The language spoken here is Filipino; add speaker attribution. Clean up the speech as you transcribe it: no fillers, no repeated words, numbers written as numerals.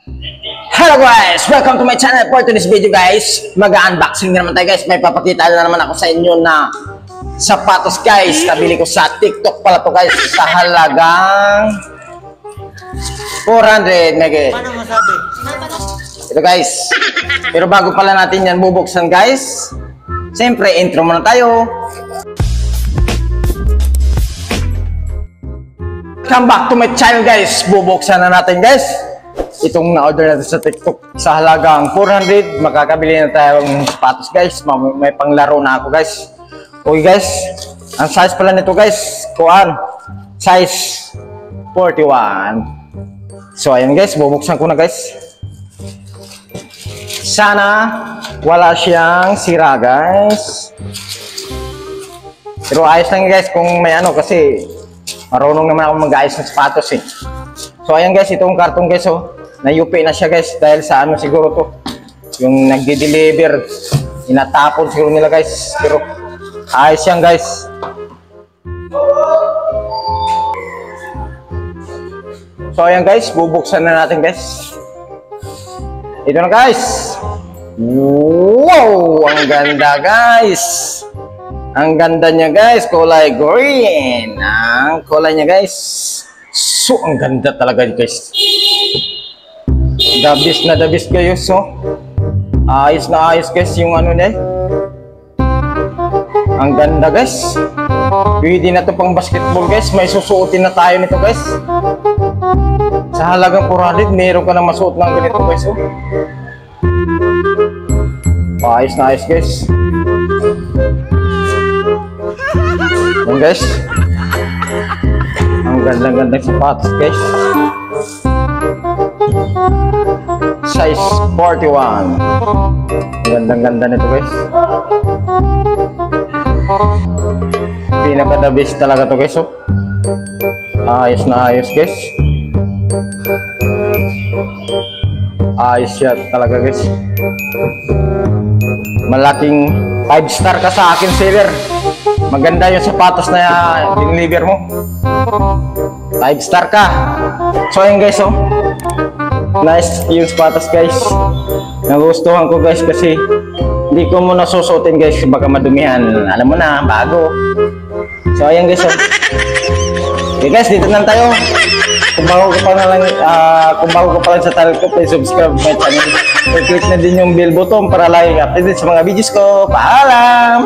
Speaker 1: Hello guys! Welcome to my channel. For today's video guys, mag-unboxing na naman tayo guys. May papakita na naman ako sa inyo na sapatos guys. Nabili ko sa TikTok pala to guys sa halagang 400 mega.
Speaker 2: Paano masabi?
Speaker 1: Ito guys. Pero bago pala natin yan bubuksan guys, siyempre intro muna tayo. Welcome back to my channel guys. Bubuksan na natin guys itong na-order natin sa TikTok sa halagang 400. Makakabili na tayong sapatos guys. May panglaro na ako guys. Okay guys, ang size pala nito guys, size 41. So ayun guys, bubuksan ko na guys. Sana wala siyang sira guys. Pero ayos lang guys kung may ano, kasi marunong naman ako mag-ayos ng sapatos eh. So ayan guys, itong karton guys, oh, na-UP na siya guys dahil sa ano siguro to, yung nagdi-deliver, inatapon siguro nila guys. Pero ayos yan guys. So ayan guys, bubuksan na natin guys. Ito na guys. Wow! Ang ganda guys. Ang ganda niya guys, kulay green. Ang kulay niya guys. So, ang ganda talaga guys. The best guys. So, ayos na ayos guys yung ano niya. Ang ganda guys. Pwede na to pang basketball guys. May susuotin na tayo nito guys. Sa halagang 400, meron ka na masuot ng ganito guys. Oh. Ayos na ayos guys. Yan guys. Ang gandang sapatos guys. Size 41. Gandang-ganda nito guys. Pinaka the best talaga to guys. Oh. Ayos na ayos guys. Ayos siya talaga guys. Malaking 5-star ka sa akin seller. Maganda yung sapatos na deliver mo. 5-star ka. So ayun guys, oh. Nice yung sapatos guys. Nagustuhan ko guys kasi hindi ko muna susuotin guys, baka madumihan. Alam mo na, bago. So ayun guys, oh. Okay guys, dito na tayo. Kung bago ka pa lang sa channel ko, please subscribe my channel. I-click na din yung bell button para lagi updated sa mga videos ko. Paalam!